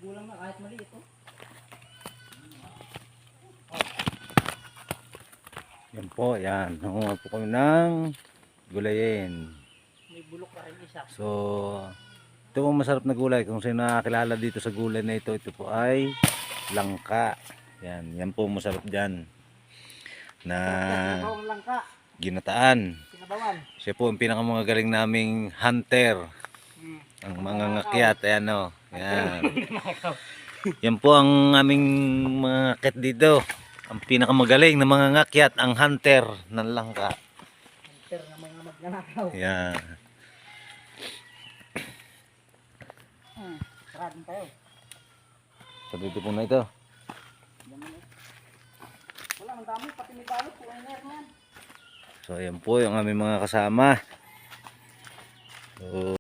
Gulang na kahit mali ito. Yan po, yan. Nangunga po kami ng gulayin. May bulok na rin isa. So, ito po masarap na gulay. Kung sino nakakilala dito sa gulay na ito, ito po ay langka. Yan, yan po masarap dyan. Na Bawang langka. ginataan. Sinabawan. Siya po ang pinakamagaling naming hunter. Ang mga ngakyat, ayan o. Yan. Yan po ang aming mga ngakyat dito. Ang pinakamagaling na mga ngakyat, ang hunter ng langka. Hunter na mga magnanakaw. Yan. Saradin tayo. So dito po na ito. Wala, ang dami. Pati may balot. Kuha na yan. So ayan po yung aming mga kasama. So